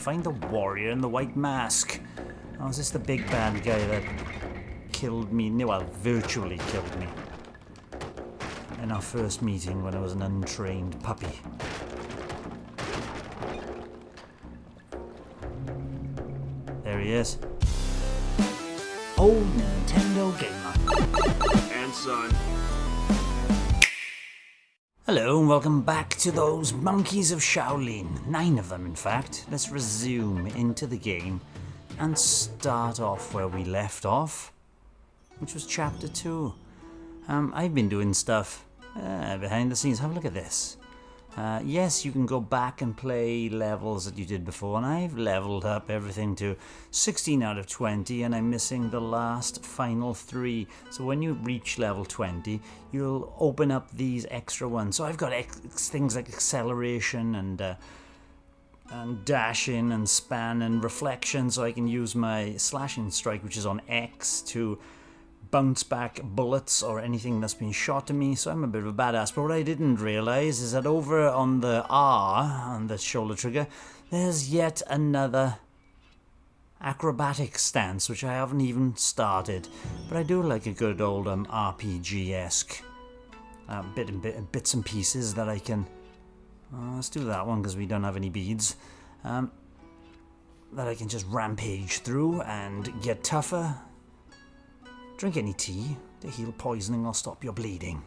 Find the warrior in the white mask. Oh, is this the big bad guy that killed me? No, well, virtually killed me. In our first meeting when I was an untrained puppy. There he is. Old Nintendo gamer. And son. Hello and welcome back to those monkeys of Shaolin. 9 of them, in fact. Let's resume into the game and start off where we left off, which was chapter 2. I've been doing stuff behind the scenes. Have a look at this. Yes, you can go back and play levels that you did before, and I've leveled up everything to 16 out of 20, and I'm missing the last final 3. So when you reach level 20, you'll open up these extra ones. So I've got things like acceleration and dashing and span and reflection, so I can use my slashing strike, which is on X, to bounce back bullets or anything that's been shot to me. So I'm a bit of a badass. But what I didn't realize is that over on the R, on the shoulder trigger, there's yet another acrobatic stance, which I haven't even started. But I do like a good old RPG-esque bits and pieces that I can... let's do that one because we don't have any beads. That I can just rampage through and get tougher. Drink any tea to heal poisoning or stop your bleeding.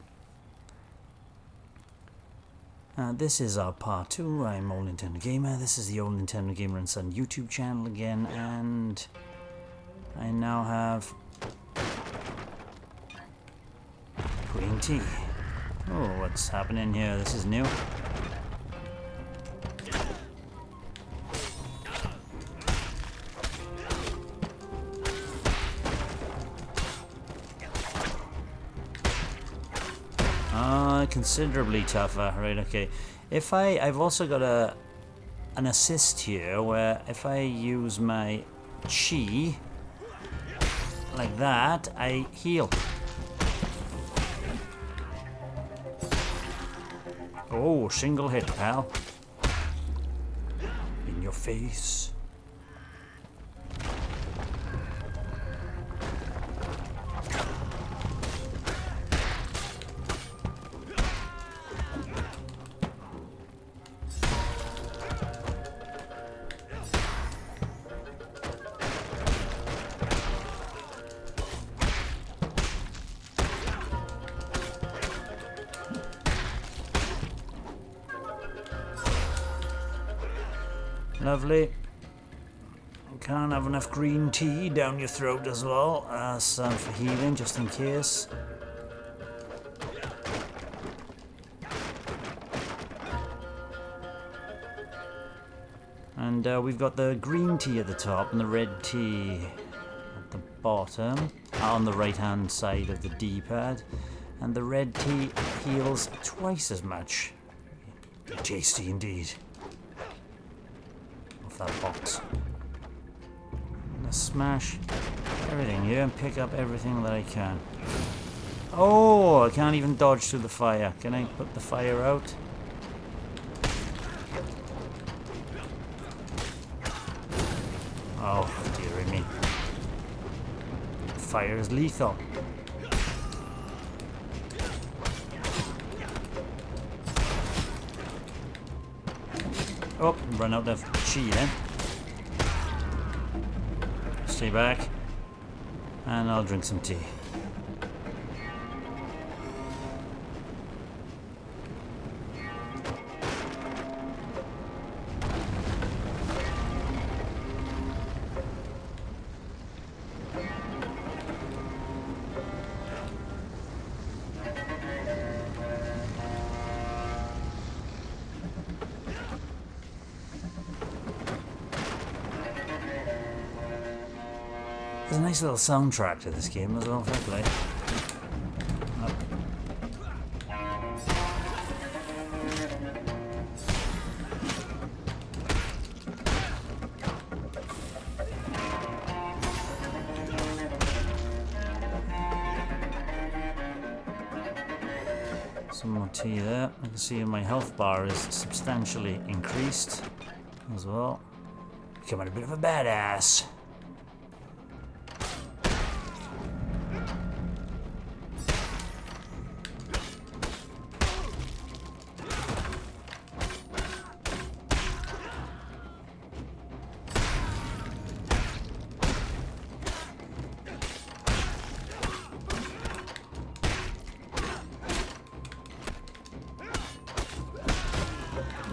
This is our part 2. I'm Old Nintendo Gamer. This is the Old Nintendo Gamer and Son YouTube channel again, and I now have green tea. Oh, what's happening here? This is new. Considerably tougher, right? Okay. If I've also got an assist here where if I use my chi like that, I heal. Oh, single hit, pal. In your face. Lovely. Can't have enough green tea down your throat as well. Some for healing, just in case. And we've got the green tea at the top and the red tea at the bottom, on the right hand side of the D-pad. And the red tea heals twice as much. Tasty indeed. That box. Let's smash everything here and pick up everything that I can. Oh, I can't even dodge through the fire. Can I put the fire out? Oh, dearie me. Fire is lethal. Oh, run out of chi then. Stay back. And I'll drink some tea. There's a nice little soundtrack to this game as well, fair play. Some more tea there. I can see my health bar is substantially increased as well. Becoming a bit of a badass.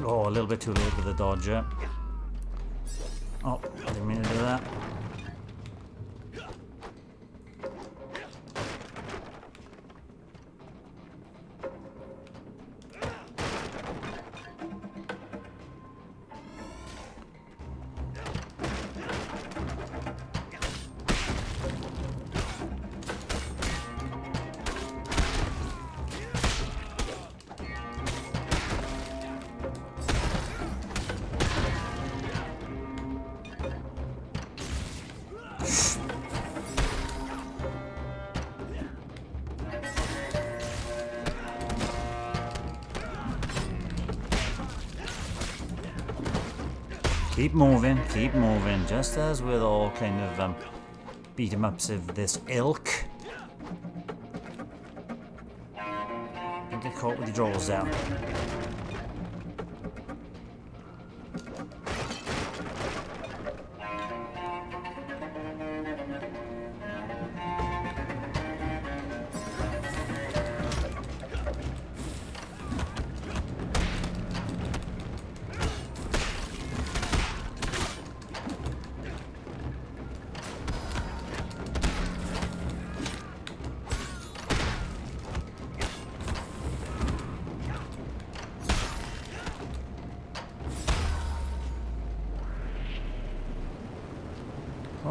Oh, a little bit too late with the dodger. Oh, I didn't mean to do that. Keep moving, just as with all kind of beat 'em ups of this ilk. Don't get caught with your drawers down.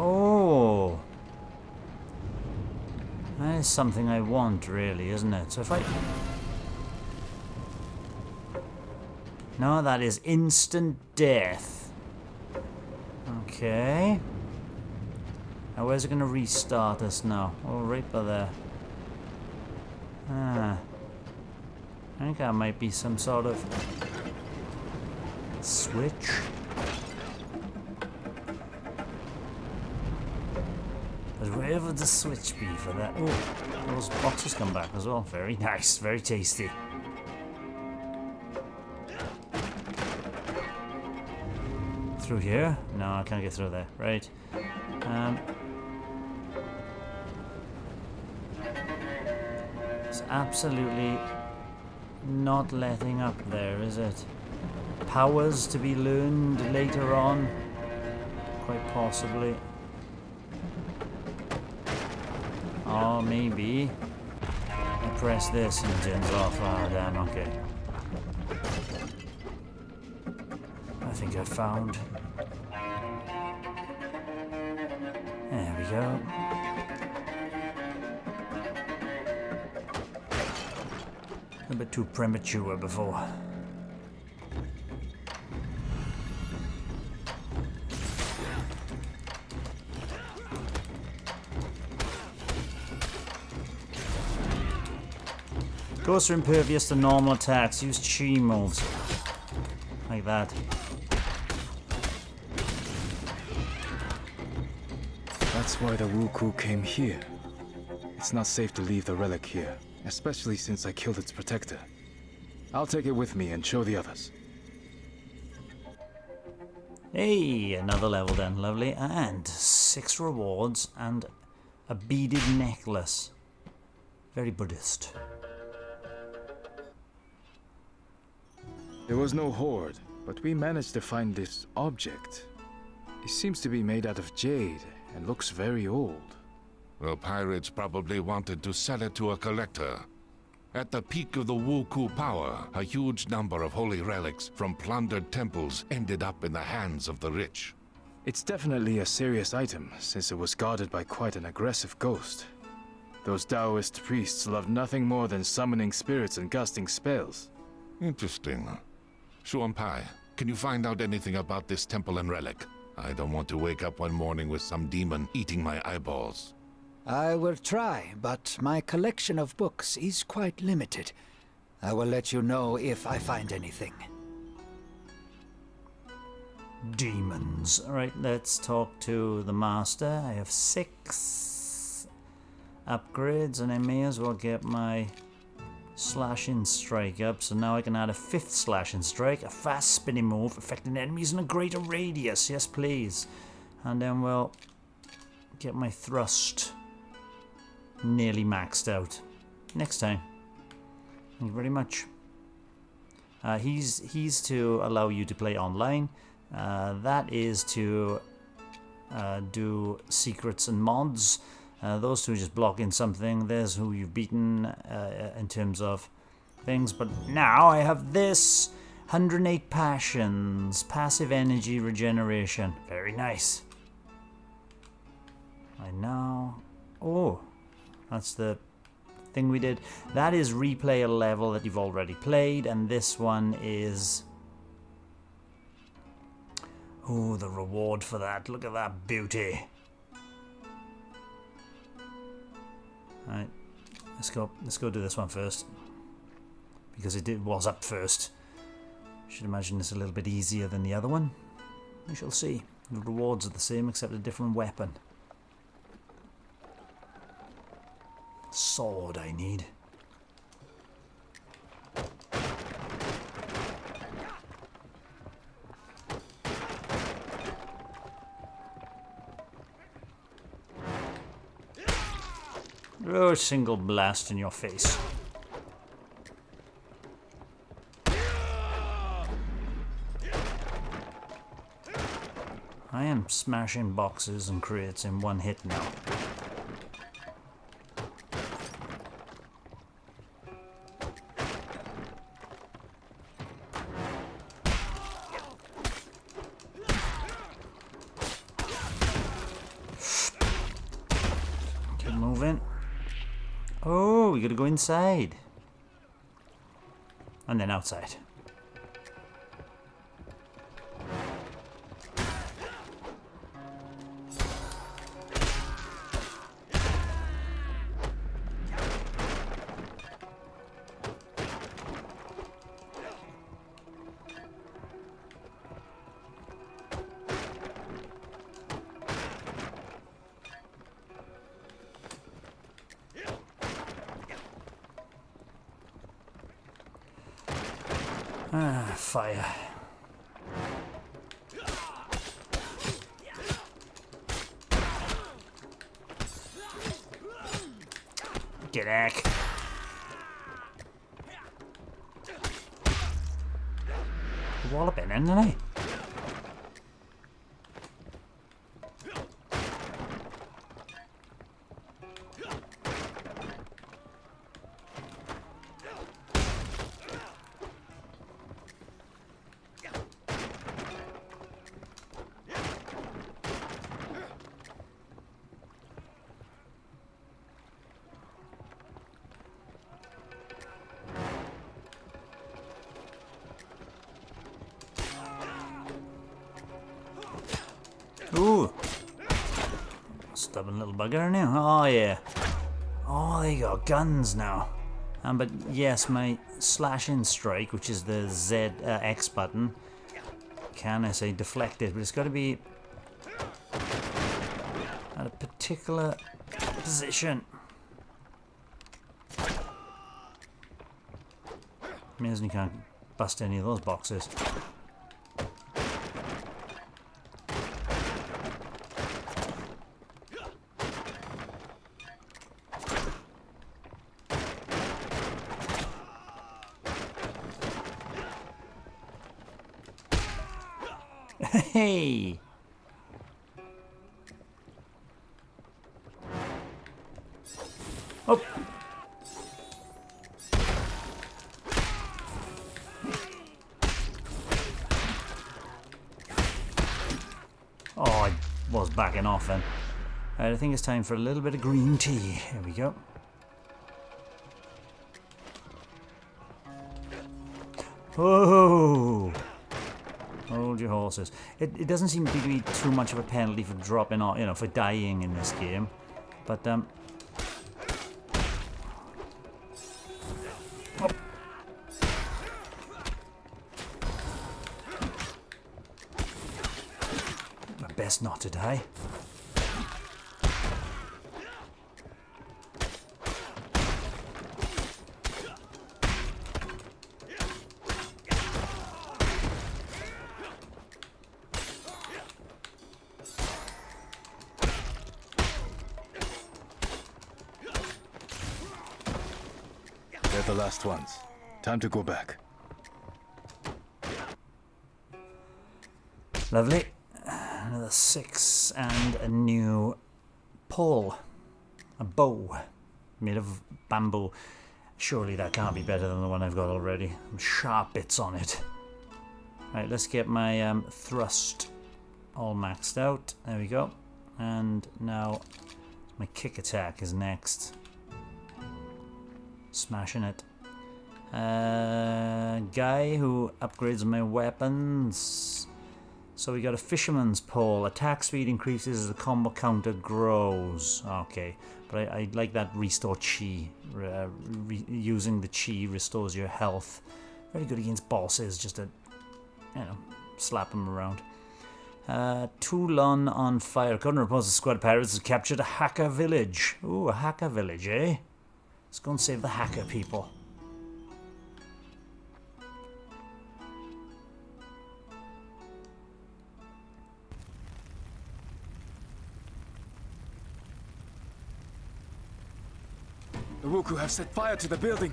Oh, that is something I want, really, isn't it? So if I... No, that is instant death. Okay. Now where's it going to restart us now? Oh, right by there. Ah. I think that might be some sort of switch. But where would the switch be for that? Oh, those boxes come back as well. Very nice, very tasty. Through here? No, I can't get through there. Right. It's absolutely not letting up there, is it? Powers to be learned later on? Quite possibly. Or maybe I press this and it turns off. Ah, damn, okay. I think I found. There we go. A bit too premature before. Ghosts are impervious to normal attacks. Use chi moves. Like that. That's why the Wuku came here. It's not safe to leave the relic here, especially since I killed its protector. I'll take it with me and show the others. Hey, another level then, lovely. And 6 rewards and a beaded necklace. Very Buddhist. There was no horde, but we managed to find this object. It seems to be made out of jade and looks very old. The pirates probably wanted to sell it to a collector. At the peak of the Wuku power, a huge number of holy relics from plundered temples ended up in the hands of the rich. It's definitely a serious item, since it was guarded by quite an aggressive ghost. Those Taoist priests love nothing more than summoning spirits and casting spells. Interesting. Shuanpai, can you find out anything about this temple and relic? I don't want to wake up one morning with some demon eating my eyeballs. I will try, but my collection of books is quite limited. I will let you know if I find anything. Demons. Alright, let's talk to the master. I have 6 upgrades, and I may as well get my slashing strike up. So now I can add a 5th slashing strike, a fast spinning move, affecting enemies in a greater radius. Yes, please. And then we'll get my thrust nearly maxed out next time. Thank you very much. He's to allow you to play online. That is to do secrets and mods. Those two just block in something. There's who you've beaten in terms of things. But now I have this 108 passions, passive energy regeneration. Very nice. I know. Oh, that's the thing we did. That is replay a level that you've already played, and this one is... oh, the reward for that. Look at that beauty. Alright, let's go do this one first, because it was up first. Should imagine it's a little bit easier than the other one. We shall see. The rewards are the same except a different weapon. Sword I need. Oh, single blast in your face. I am smashing boxes and crates in one hit now. Keep moving. Oh, we gotta go inside. And then outside. Ah, fire. Get back. Walloping, isn't I? Ooh. Stubborn little bugger now. Oh, yeah. Oh, they got guns now. But yes, my slashing strike, which is the Z X button, can I say deflect it, but it's got to be at a particular position. Means you can't bust any of those boxes. Hey! Oh! Oh, I was backing off then. Alright, I think it's time for a little bit of green tea. Here we go. Whoa! Hold your horses. It doesn't seem to be too much of a penalty for dropping off, you know, for dying in this game. But, oh. best not to die. They're the last ones. Time to go back. Lovely. Another 6 and a new pole. A bow made of bamboo. Surely that can't be better than the one I've got already. Some sharp bits on it. Right, let's get my thrust all maxed out. There we go. And now my kick attack is next. Smashing it. Guy who upgrades my weapons. So we got a fisherman's pole. Attack speed increases as the combo counter grows. Okay, but I like that restore chi. Using the chi restores your health. Very good against bosses, just to, you know, slap them around. Toulon on fire. According to reports, the squad of pirates has captured a hacker village. Ooh, a hacker village, eh? Let's go and save the hacker people. The Wuku have set fire to the building.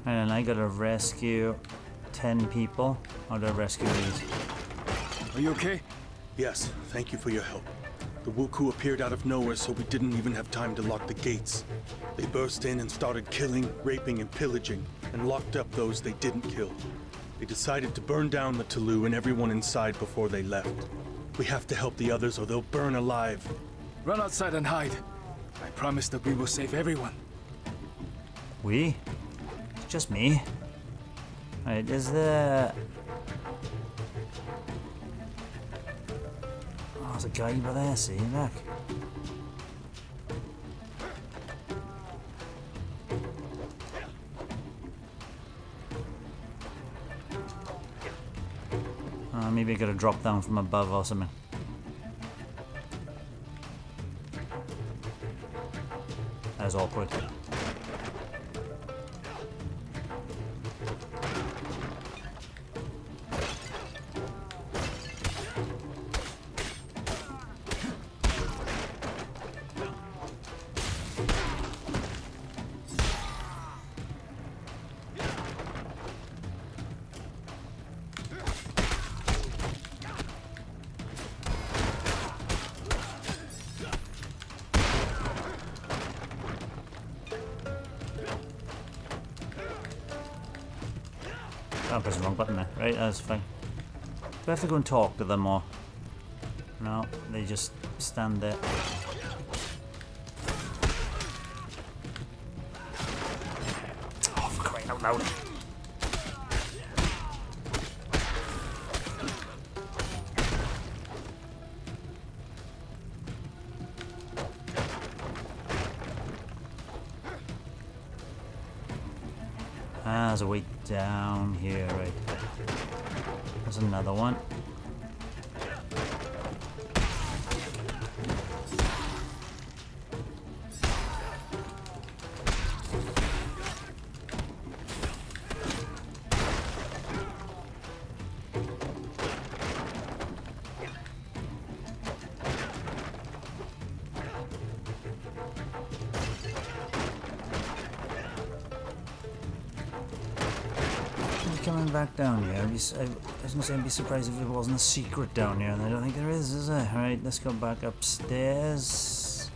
And I gotta rescue 10 people. How do I rescue these? Are you okay? Yes, thank you for your help. The Wuku appeared out of nowhere, so we didn't even have time to lock the gates. They burst in and started killing, raping, and pillaging, and locked up those they didn't kill. They decided to burn down the Tulu and everyone inside before they left. We have to help the others or they'll burn alive. Run outside and hide. I promise that we will save everyone. We? It's just me. Right, is there... Oh, there's a guy over there, see? Look. Maybe I gotta drop down from above or something. That was awkward. I pressed the wrong button there. Right, that's fine. Do I have to go and talk to them or... No, they just stand there. Oh, for crying out loud. Ah, there's a way down here, right. There's another one. Coming back down here, I was gonna say I'd be surprised if there wasn't a secret down here, and I don't think there is there? Alright, let's go back upstairs.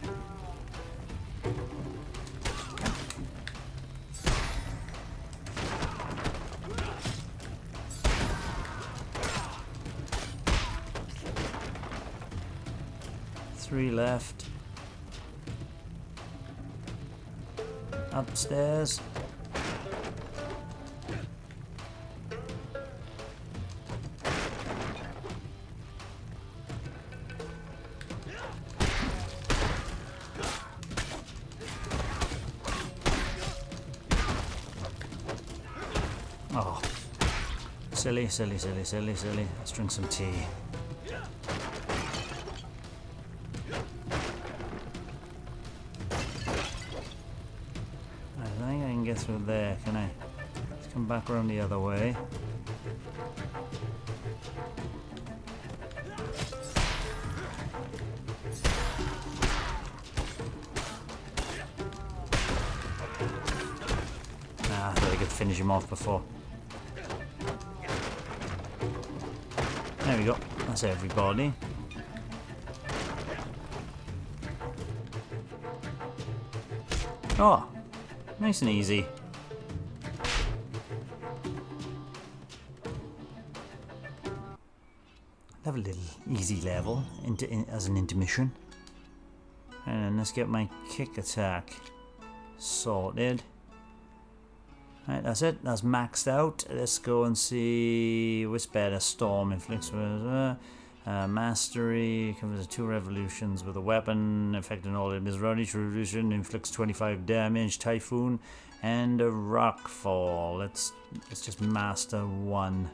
Three left. Upstairs. Silly, silly, silly, silly, silly. Let's drink some tea. I think I can get through there, can I? Let's come back around the other way. Ah, I thought I could finish him off before. There we go. That's everybody. Oh, nice and easy. Have a little easy level as an intermission. And then let's get my kick attack sorted. Right, that's it. That's maxed out. Let's go and see what's better. Storm inflicts mastery, covers 2 revolutions with a weapon, affecting all enemies around. Each revolution inflicts 25 damage. Typhoon and a rockfall. Let's just master 1.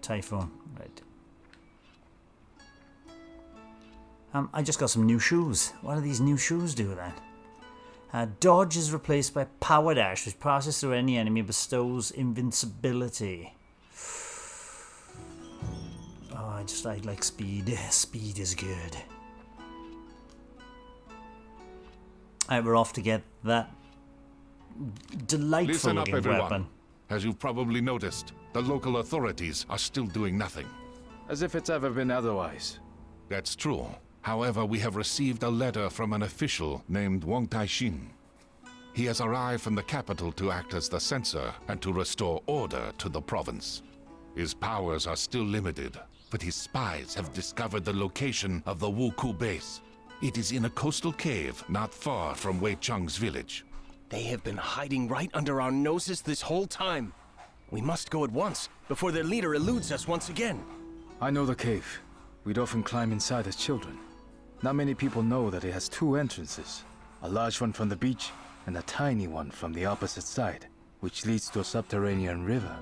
Typhoon. Right. I just got some new shoes. What do these new shoes do then? Dodge is replaced by Power Dash, which passes through any enemy and bestows invincibility. Oh, I like speed. Speed is good. Alright, we're off to get that delightful Listen up, looking everyone. weapon. As you've probably noticed, the local authorities are still doing nothing. As if it's ever been otherwise. That's true. However, we have received a letter from an official named Wang Taixin. He has arrived from the capital to act as the censor and to restore order to the province. His powers are still limited, but his spies have discovered the location of the Wuku base. It is in a coastal cave not far from Wei Cheng's village. They have been hiding right under our noses this whole time. We must go at once, before their leader eludes us once again. I know the cave. We'd often climb inside as children. Not many people know that it has 2 entrances. A large one from the beach, and a tiny one from the opposite side, which leads to a subterranean river.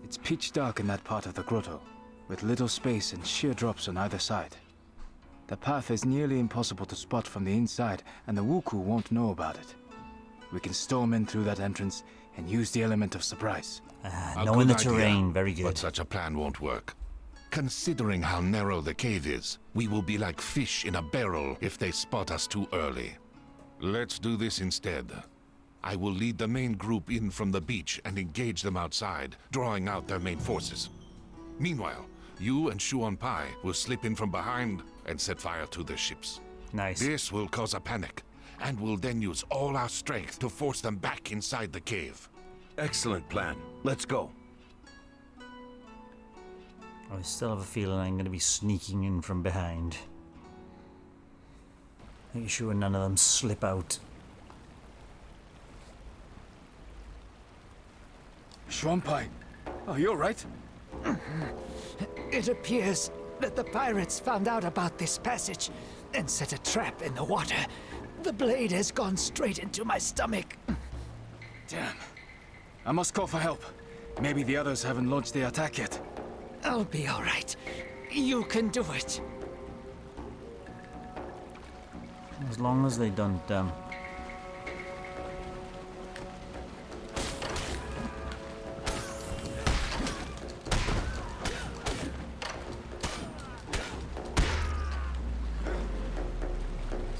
It's pitch dark in that part of the grotto, with little space and sheer drops on either side. The path is nearly impossible to spot from the inside, and the Wuku won't know about it. We can storm in through that entrance and use the element of surprise. A Knowing the good idea, terrain, very good. But such a plan won't work. Considering how narrow the cave is, we will be like fish in a barrel if they spot us too early. Let's do this instead. I will lead the main group in from the beach and engage them outside, drawing out their main forces. Meanwhile, you and Shuan Pai will slip in from behind and set fire to their ships. Nice. This will cause a panic, and we'll then use all our strength to force them back inside the cave. Excellent plan. Let's go. I still have a feeling I'm going to be sneaking in from behind. Making sure none of them slip out. Shuanpai, are you alright? It appears that the pirates found out about this passage and set a trap in the water. The blade has gone straight into my stomach. Damn. I must call for help. Maybe the others haven't launched the attack yet. I'll be all right. You can do it. As long as they don't as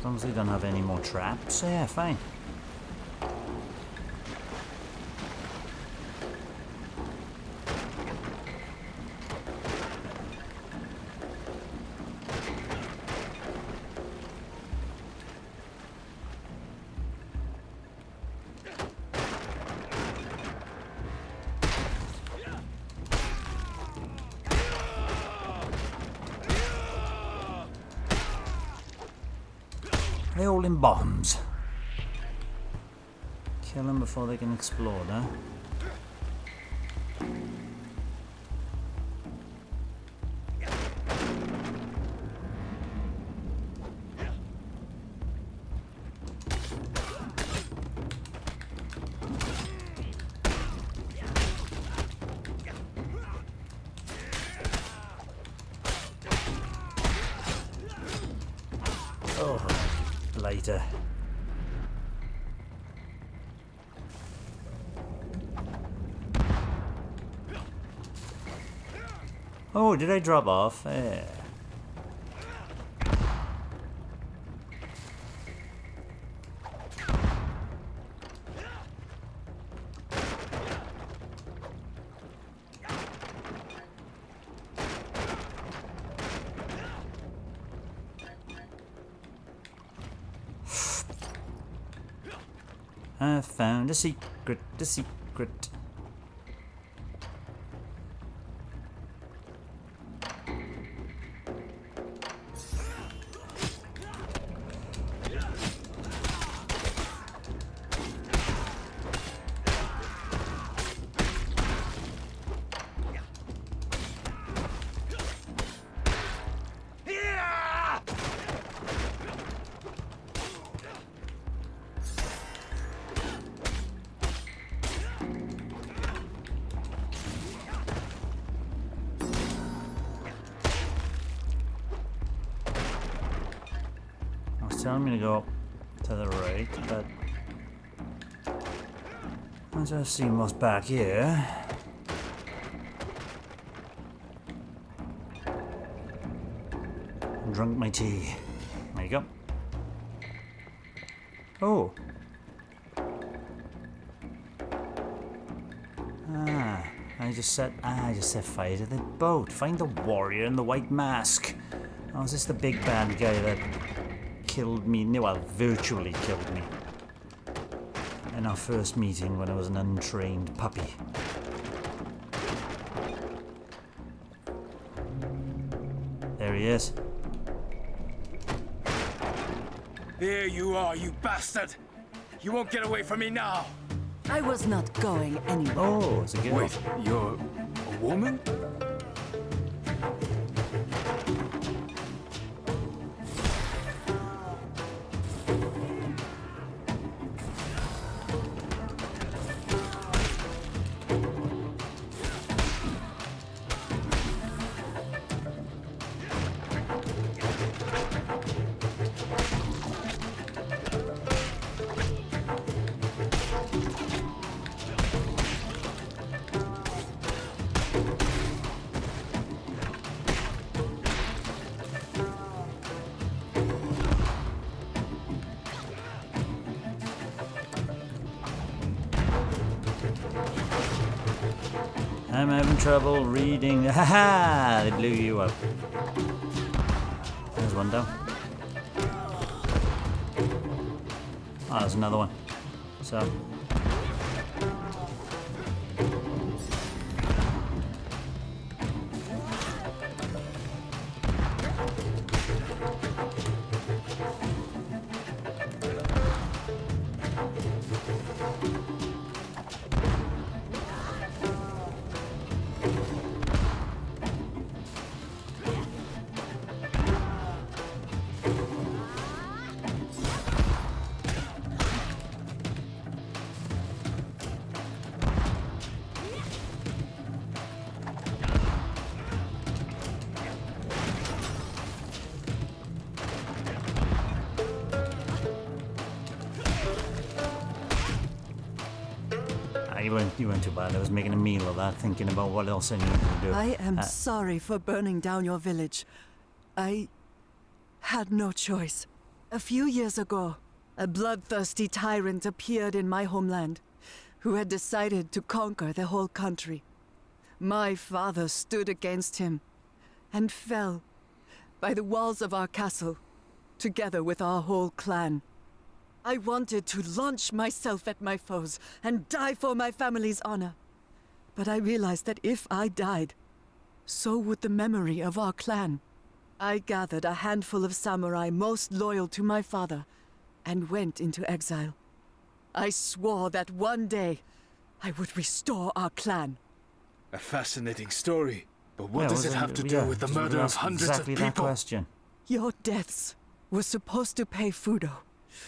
long as they don't have any more traps, yeah, fine. They're all in bombs. Kill them before they can explode, huh? Oh, later. Oh, did I drop off? Yeah. I found a secret, a secret. Telling me to go to the right, but let's just see what's back here. Drunk my tea. There you go. Oh. I just set fire to the boat. Find the warrior in the white mask. Oh, is this the big bad guy that killed me? No, well, virtually killed me in our first meeting when I was an untrained puppy. There he is. There you are, you bastard! You won't get away from me now! I was not going anywhere. Oh, it's a girl. Wait, you're a woman? I'm having trouble reading. Haha! They blew you up. There's one down. Oh, there's another one. So. You weren't too bad. I was making a meal of that, thinking about what else I needed to do. I am sorry for burning down your village. I had no choice. A few years ago, a bloodthirsty tyrant appeared in my homeland, who had decided to conquer the whole country. My father stood against him, and fell by the walls of our castle, together with our whole clan. I wanted to launch myself at my foes and die for my family's honor. But I realized that if I died, so would the memory of our clan. I gathered a handful of samurai most loyal to my father and went into exile. I swore that one day I would restore our clan. A fascinating story. But what Yeah, does it have to do with the murder of hundreds exactly of that people? question. Your deaths were supposed to pay Fudo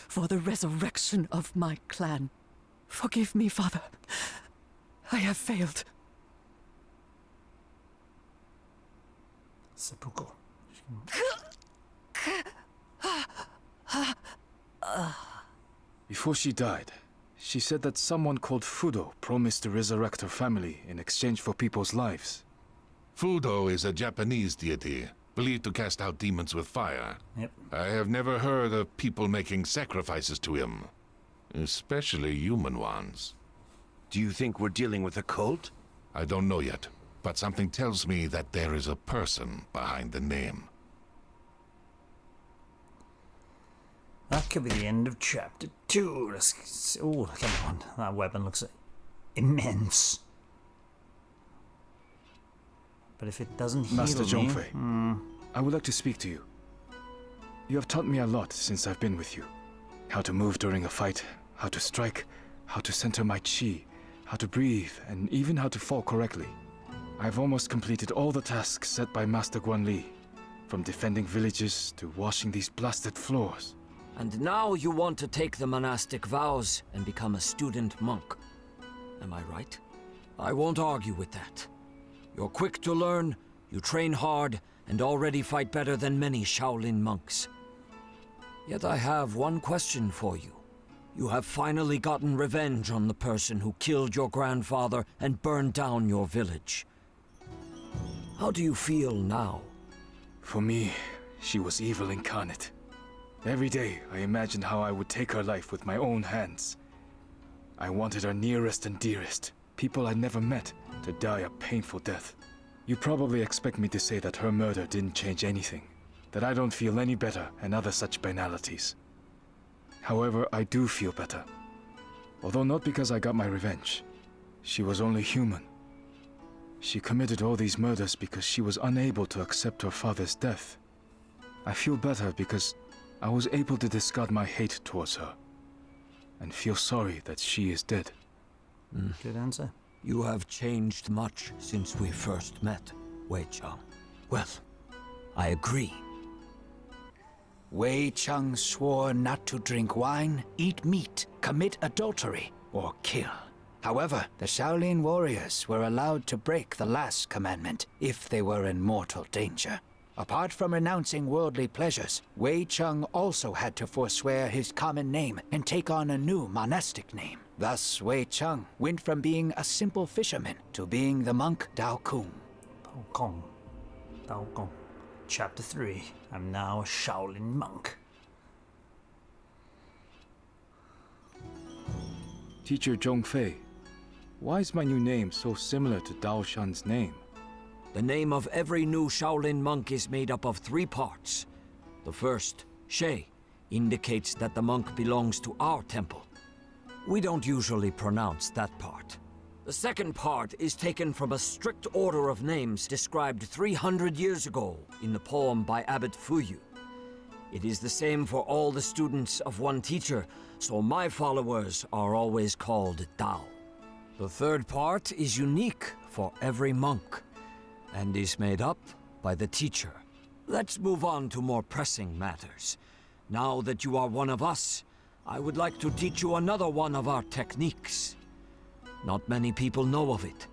for the resurrection of my clan. Forgive me, Father. I have failed. Seppuku. Before she died, she said that someone called Fudo promised to resurrect her family in exchange for people's lives. Fudo is a Japanese deity, believed to cast out demons with fire. Yep. I have never heard of people making sacrifices to him, especially human ones. Do you think we're dealing with a cult? I don't know yet, but something tells me that there is a person behind the name. That could be the end of chapter 2. Oh, come on. That weapon looks immense. But if it doesn't heal Master me... Zhongfei, I would like to speak to you. You have taught me a lot since I've been with you. How to move during a fight, how to strike, how to center my chi, how to breathe, and even how to fall correctly. I've almost completed all the tasks set by Master Guanli, from defending villages to washing these blasted floors. And now you want to take the monastic vows and become a student monk. Am I right? I won't argue with that. You're quick to learn, you train hard, and already fight better than many Shaolin monks. Yet I have one question for you. You have finally gotten revenge on the person who killed your grandfather and burned down your village. How do you feel now? For me, she was evil incarnate. Every day, I imagined how I would take her life with my own hands. I wanted her nearest and dearest, people I'd never met, to die a painful death. You probably expect me to say that her murder didn't change anything, that I don't feel any better, and other such banalities. However, I do feel better. Although not because I got my revenge. She was only human. She committed all these murders because she was unable to accept her father's death. I feel better because I was able to discard my hate towards her, and feel sorry that she is dead. Good answer. You have changed much since we first met, Wei Chang. Well, I agree. Wei Chang swore not to drink wine, eat meat, commit adultery, or kill. However, the Shaolin warriors were allowed to break the last commandment if they were in mortal danger. Apart from renouncing worldly pleasures, Wei Chang also had to forswear his common name and take on a new monastic name. Thus, Wei Chang went from being a simple fisherman to being the monk DaoKong. DaoKong. DaoKong. Chapter 3. I'm now a Shaolin monk. Teacher Zhongfei, why is my new name so similar to Dao Shan's name? The name of every new Shaolin monk is made up of 3 parts. The first, She, indicates that the monk belongs to our temple. We don't usually pronounce that part. The second part is taken from a strict order of names described 300 years ago in the poem by Abbot Fuyu. It is the same for all the students of one teacher, so my followers are always called Dao. The third part is unique for every monk, and is made up by the teacher. Let's move on to more pressing matters. Now that you are one of us, I would like to teach you another one of our techniques. Not many people know of it,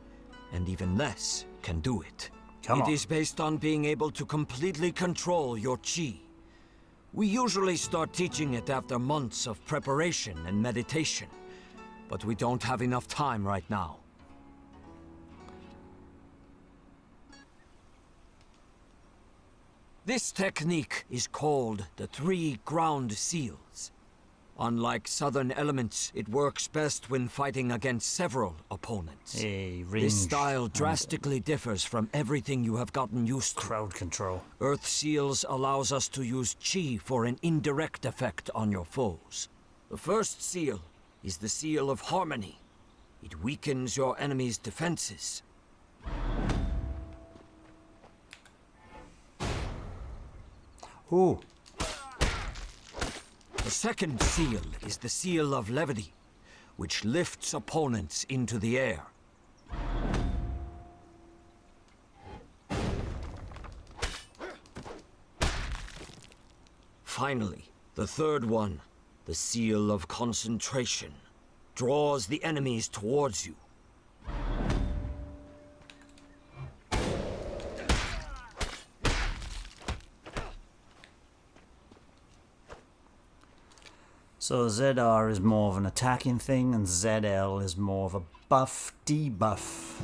and even less can do it. It is based on being able to completely control your chi. We usually start teaching it after months of preparation and meditation, but we don't have enough time right now. This technique is called the 3 ground seals. Unlike southern elements, it works best when fighting against several opponents. This style drastically differs from everything you have gotten used to. Crowd control. Earth Seals allows us to use chi for an indirect effect on your foes. The first seal is the Seal of Harmony. It weakens your enemy's defenses. Ooh. The second seal is the Seal of Levity, which lifts opponents into the air. Finally, the third one, the Seal of Concentration, draws the enemies towards you. So ZR is more of an attacking thing, and ZL is more of a buff debuff.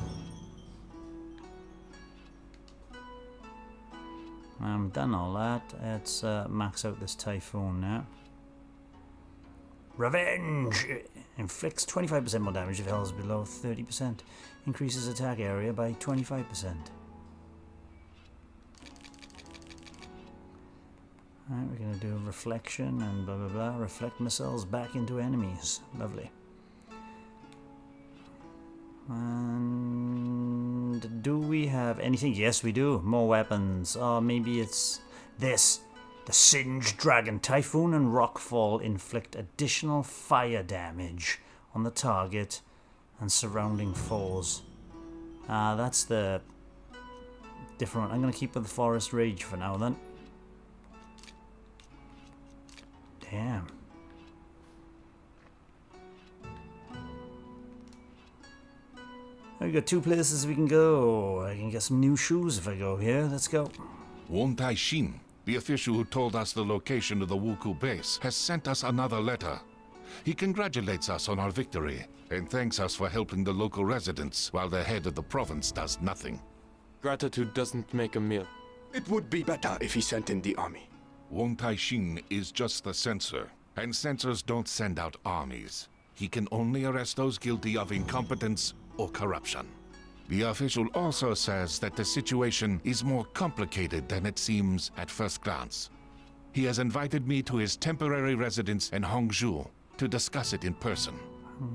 I'm done all that. Let's max out this Typhoon now. Revenge! Inflicts 25% more damage if health is below 30%. Increases attack area by 25%. Alright, we're going to do a reflection and blah blah blah. Reflect missiles back into enemies. Lovely. And do we have anything? Yes, we do. More weapons. Or maybe it's this. The Singed Dragon. Typhoon and Rockfall inflict additional fire damage on the target and surrounding foes. That's the different one. I'm going to keep with the Forest Rage for now then. Damn. We've got 2 places we can go. I can get some new shoes if I go here. Let's go. Won Tai-shin, the official who told us the location of the Wuku base, has sent us another letter. He congratulates us on our victory and thanks us for helping the local residents while the head of the province does nothing. Gratitude doesn't make a meal. It would be better if he sent in the army. Won Tai-shin is just the censor, and censors don't send out armies. He can only arrest those guilty of incompetence or corruption. The official also says that the situation is more complicated than it seems at first glance. He has invited me to his temporary residence in Hongzhou to discuss it in person.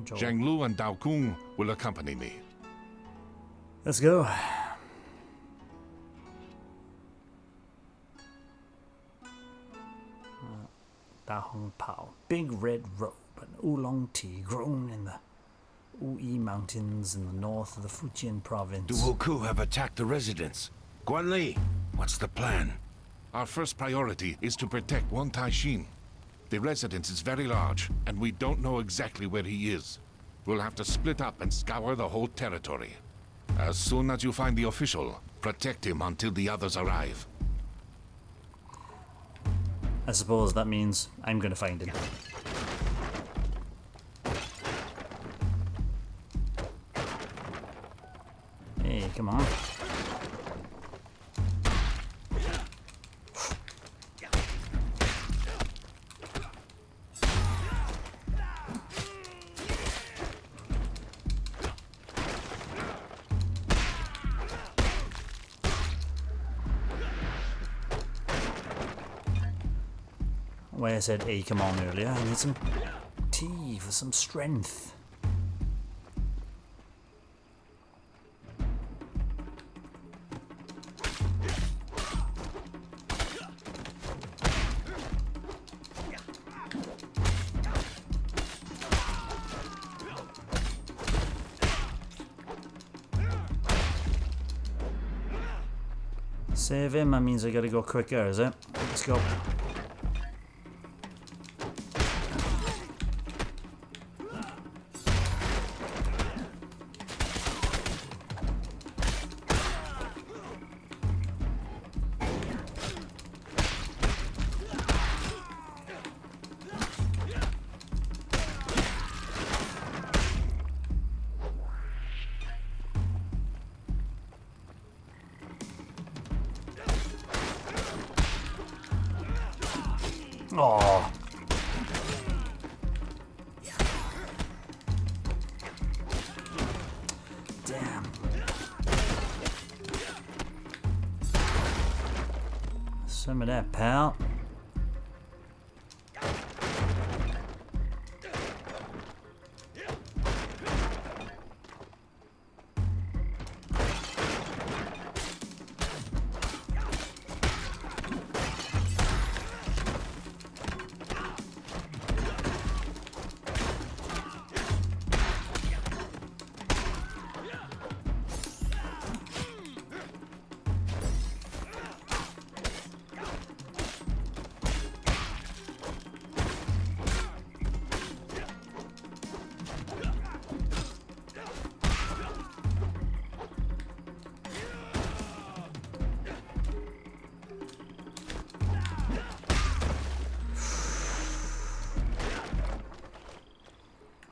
Zhang Lu and DaoKong will accompany me. Let's go. Dahong Pao. Big red robe and oolong tea grown in the Ui Mountains in the north of the Fujian province. The Wuku have attacked the residence. Guan Li, what's the plan? Our first priority is to protect Won Tai-shin. The residence is very large, and we don't know exactly where he is. We'll have to split up and scour the whole territory. As soon as you find the official, protect him until the others arrive. I suppose that means I'm going to find him. Hey, come on. Why I said hey, come on earlier, I need some tea for some strength. Save him, that means I gotta go quicker, is it? Let's go. Oh. Damn. Some of that, pal.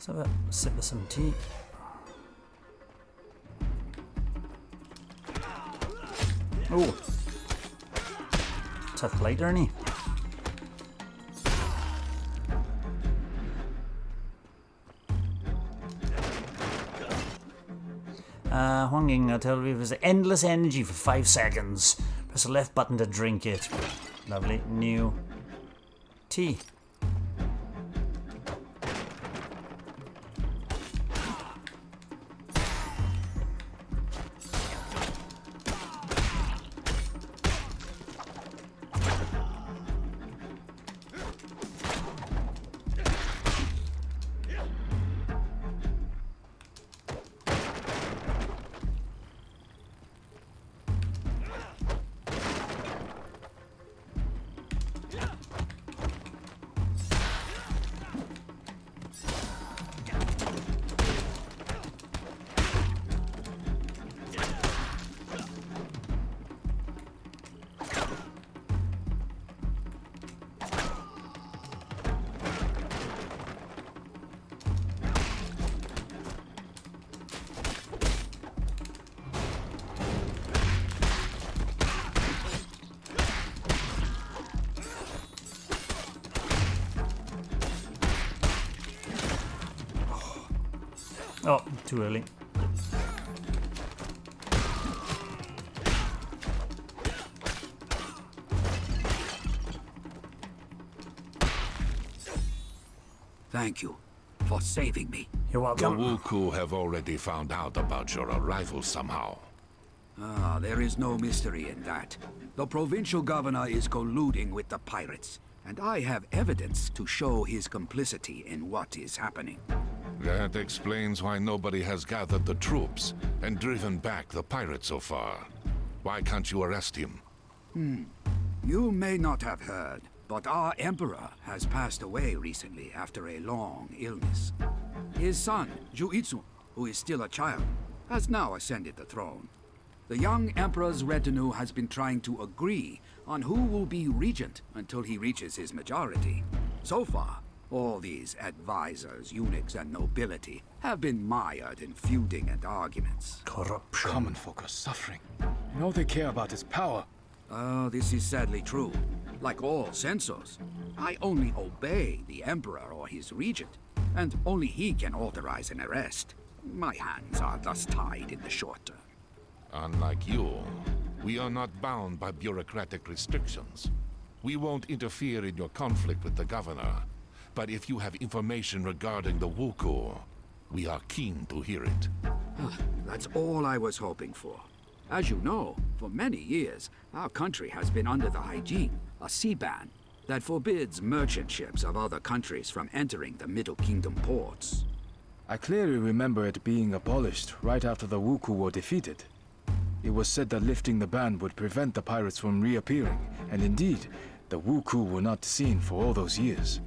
Let's have a sip of some tea. Oh, tough fighter, isn't he? Huang Ying, I'll tell you, there's endless energy for 5 seconds. Press the left button to drink it. Lovely. New tea. Oh, too early. Thank you for saving me. You're The welcome. Wuku have already found out about your arrival somehow. Ah, there is no mystery in that. The provincial governor is colluding with the pirates, and I have evidence to show his complicity in what is happening. That explains why nobody has gathered the troops and driven back the pirates so far. Why can't you arrest him? You may not have heard, but our emperor has passed away recently after a long illness. His son, Juitsu, who is still a child, has now ascended the throne. The young emperor's retinue has been trying to agree on who will be regent until he reaches his majority. So far, all these advisors, eunuchs, and nobility have been mired in feuding and arguments. Corruption. Common folk are suffering, and all they care about is power. This is sadly true. Like all censors, I only obey the emperor or his regent, and only he can authorize an arrest. My hands are thus tied in the short term. Unlike you, we are not bound by bureaucratic restrictions. We won't interfere in your conflict with the governor. But if you have information regarding the Wuku, we are keen to hear it. That's all I was hoping for. As you know, for many years, our country has been under the hygiene, a sea ban, that forbids merchant ships of other countries from entering the Middle Kingdom ports. I clearly remember it being abolished right after the Wuku were defeated. It was said that lifting the ban would prevent the pirates from reappearing, and indeed, the Wuku were not seen for all those years.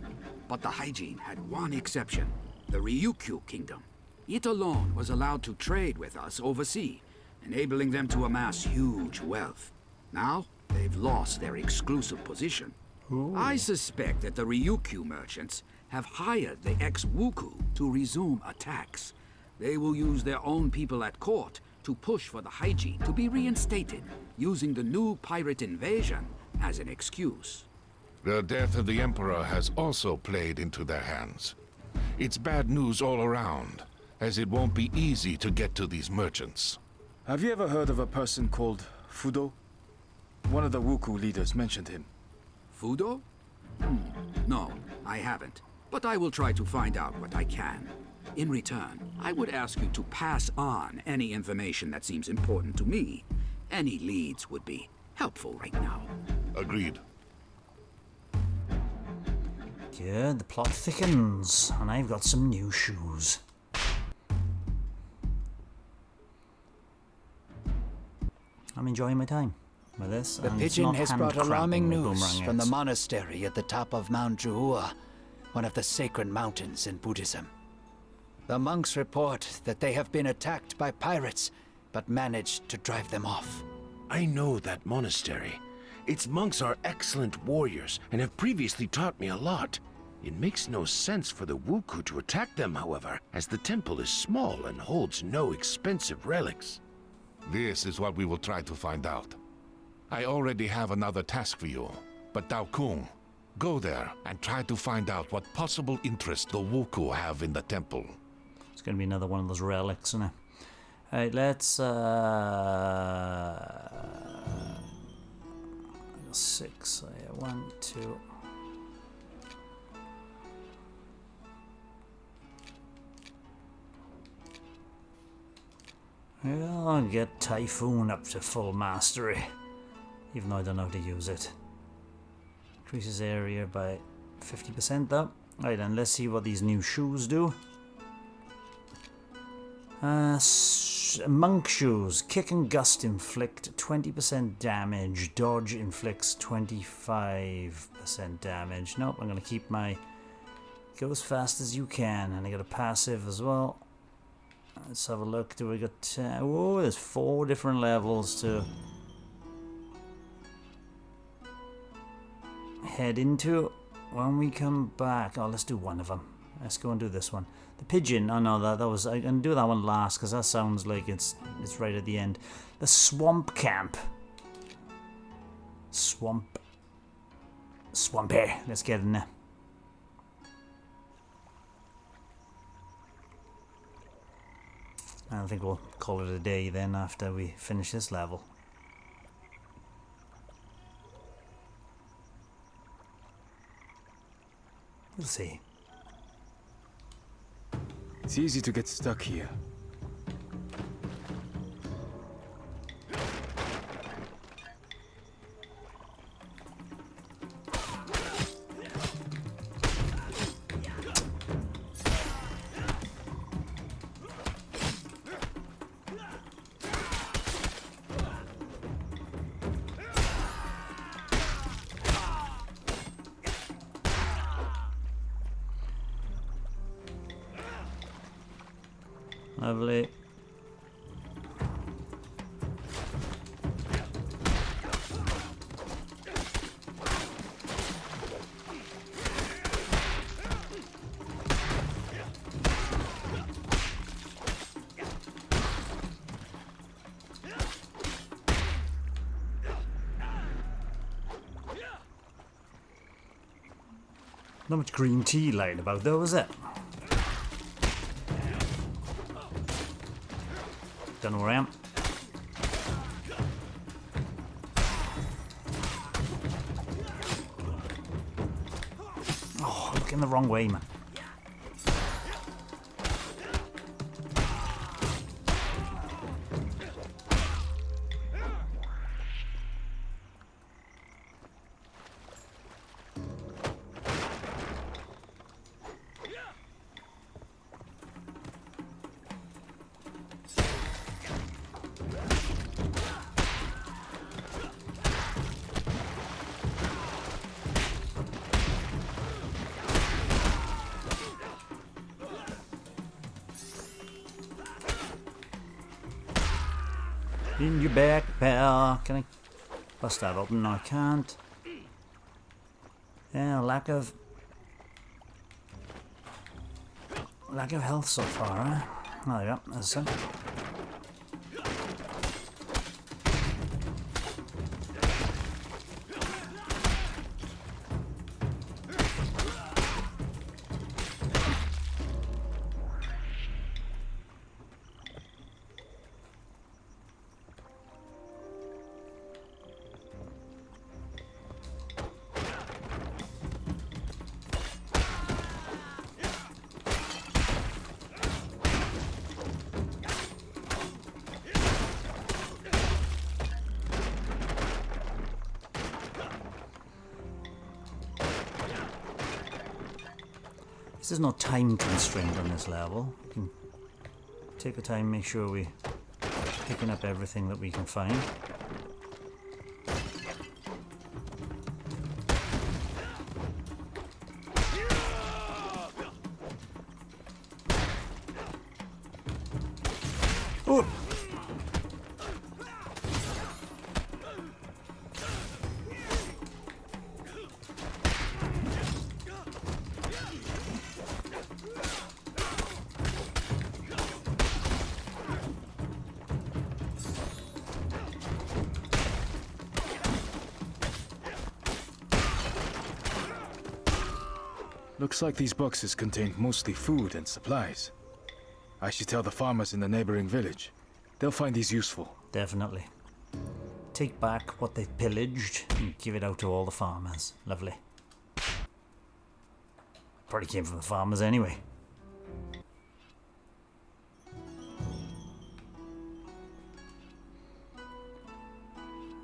But the hygiene had one exception, the Ryukyu Kingdom. It alone was allowed to trade with us overseas, enabling them to amass huge wealth. Now, they've lost their exclusive position. Ooh. I suspect that the Ryukyu merchants have hired the ex-Wuku to resume attacks. They will use their own people at court to push for the hygiene to be reinstated, using the new pirate invasion as an excuse. The death of the Emperor has also played into their hands. It's bad news all around, as it won't be easy to get to these merchants. Have you ever heard of a person called Fudo? One of the Wuku leaders mentioned him. Fudo? No, I haven't. But I will try to find out what I can. In return, I would ask you to pass on any information that seems important to me. Any leads would be helpful right now. Agreed. Good, the plot thickens, and I've got some new shoes. I'm enjoying my time with this. The and it's pigeon not has hand brought alarming cramping like news boomerang from the is. monastery at the top of Mount Juhua, one of the sacred mountains in Buddhism. The monks report that they have been attacked by pirates, but managed to drive them off. I know that monastery. Its monks are excellent warriors and have previously taught me a lot. It makes no sense for the Wuku to attack them, however, as the temple is small and holds no expensive relics. This is what we will try to find out. I already have another task for you, but DaoKong, go there and try to find out what possible interest the Wuku have in the temple. It's going to be another one of those relics, isn't it? Alright, let's 6, 1, 2. I'll get Typhoon up to full mastery, even though I don't know how to use it. Increases area by 50% though. Right then, let's see what these new shoes do. Monk shoes. Kick and gust inflict 20% damage. Dodge inflicts 25% damage. Nope, I'm going to keep my go as fast as you can. And I got a passive as well. Let's have a look. Do we got... oh, there's 4 different levels to head into when we come back. Oh, let's do one of them. Let's go and do this one. The pigeon. Oh no, that was... I'm gonna do that one last because that sounds like it's right at the end. The swamp camp. Swampy. Let's get in there. I think we'll call it a day then after we finish this level. We'll see. It's easy to get stuck here. Lovely. Not much green tea lying about though, is it? Don't know where I am. Oh, I'm looking the wrong way, man. In your back, pal. Can I bust that open? No, I can't. Yeah, lack of health so far, huh? Oh, there you go. That's it. There's no time constraint on this level. We can take the time, make sure we're picking up everything that we can find. Oh! Looks like these boxes contain mostly food and supplies. I should tell the farmers in the neighboring village. They'll find these useful. Definitely. Take back what they've pillaged and give it out to all the farmers. Lovely. Probably came from the farmers anyway.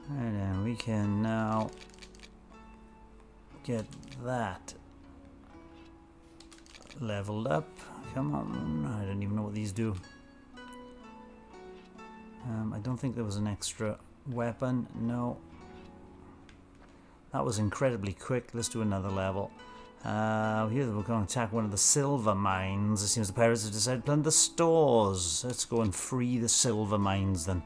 And then we can now get that leveled up. Come on, I don't even know what these do. I don't think there was an extra weapon. No. That was incredibly quick. Let's do another level. Here we're going to attack one of the silver mines. It seems the pirates have decided to plant the stores. Let's go and free the silver mines then.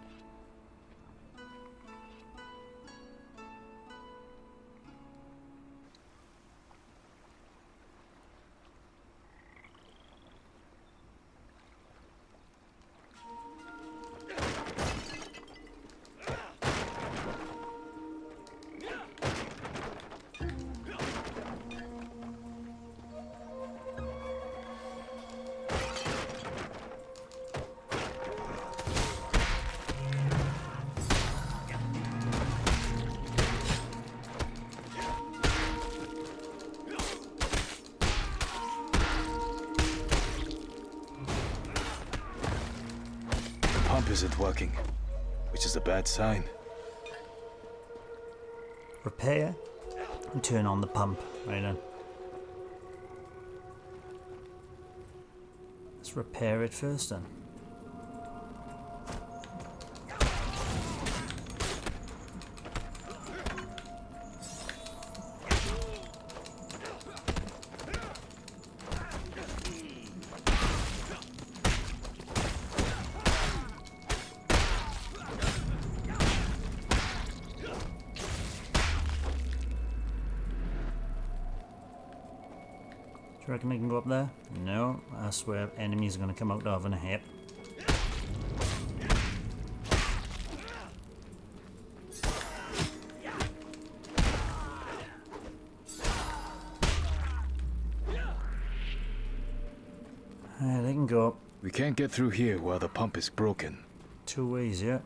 Pump isn't working, which is a bad sign. Repair and turn on the pump. Right then. Let's repair it first then. Do you reckon they can go up there? No, I swear enemies are going to come out of in a hip. They can go up. We can't get through here while the pump is broken. 2 ways, yeah.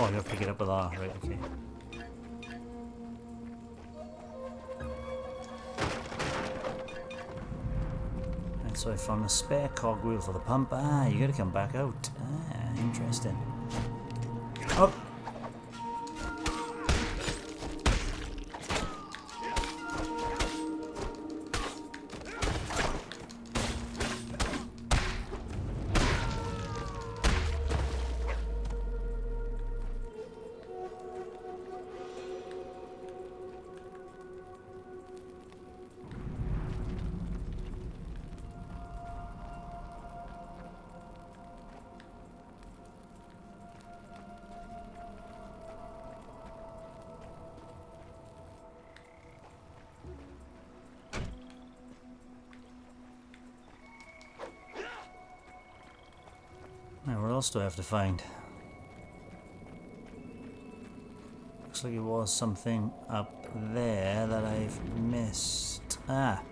Oh, you have to pick it up with R, right, okay. And so I found a spare cogwheel for the pump. Ah, you gotta come back out. Ah, interesting. Oh! Now, what else do I have to find? Looks like it was something up there that I've missed. Ah!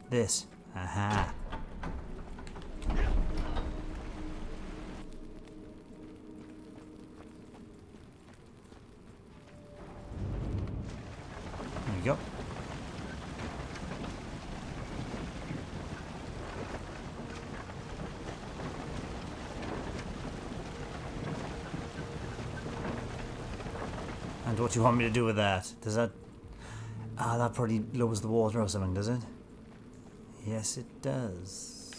This. Aha! There we go. And what do you want me to do with that? Does that... Ah, that probably lowers the water or something, does it? Yes, it does.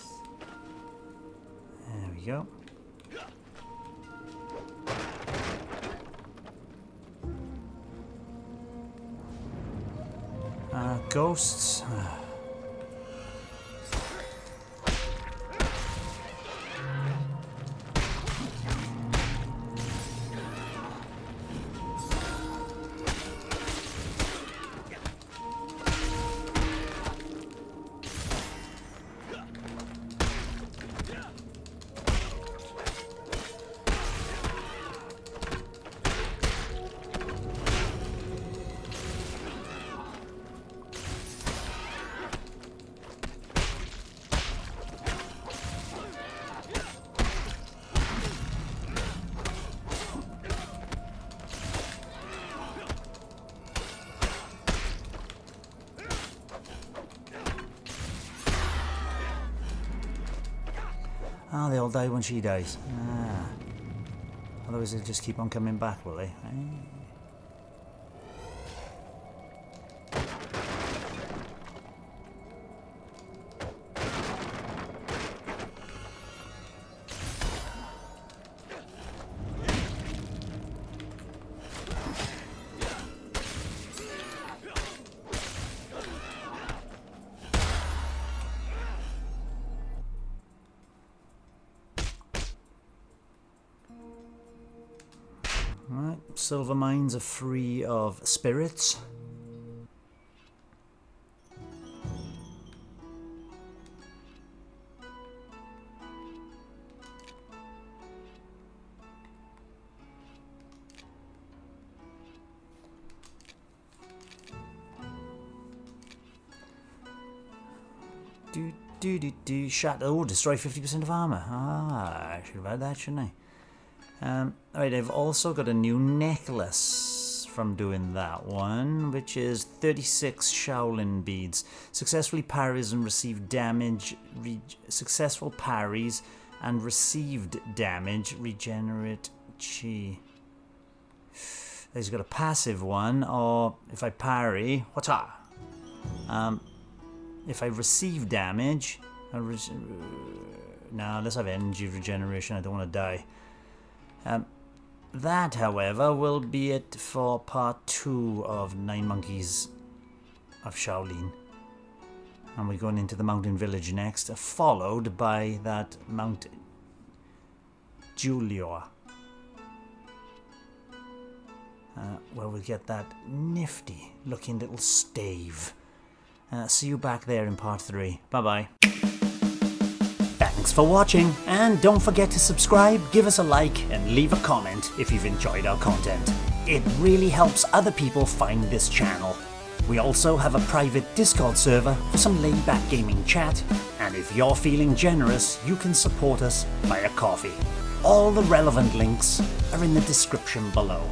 There we go. Ghosts. Ah, they all die when she dies. Ah. Otherwise they'll just keep on coming back, will they? Alright, silver mines are free of spirits. Shatter. Oh, destroy 50% of armor. Ah, I should have had that, shouldn't I? Alright, I've also got a new necklace from doing that one, which is 36 Shaolin beads. Successfully parries and received damage. Successful parries and received damage regenerate chi. He's got a passive one, or if I parry, what's that? If I receive damage, no, let's have energy regeneration. I don't want to die. That, however, will be it for part 2 of 9 Monkeys of Shaolin. And we're going into the mountain village next, followed by that Mount Julio, where we'll get that nifty looking little stave. See you back there in part 3. Bye-bye. Thanks for watching, and don't forget to subscribe, give us a like, and leave a comment if you've enjoyed our content. It really helps other people find this channel. We also have a private Discord server for some laid-back gaming chat, and if you're feeling generous, you can support us via coffee. All the relevant links are in the description below.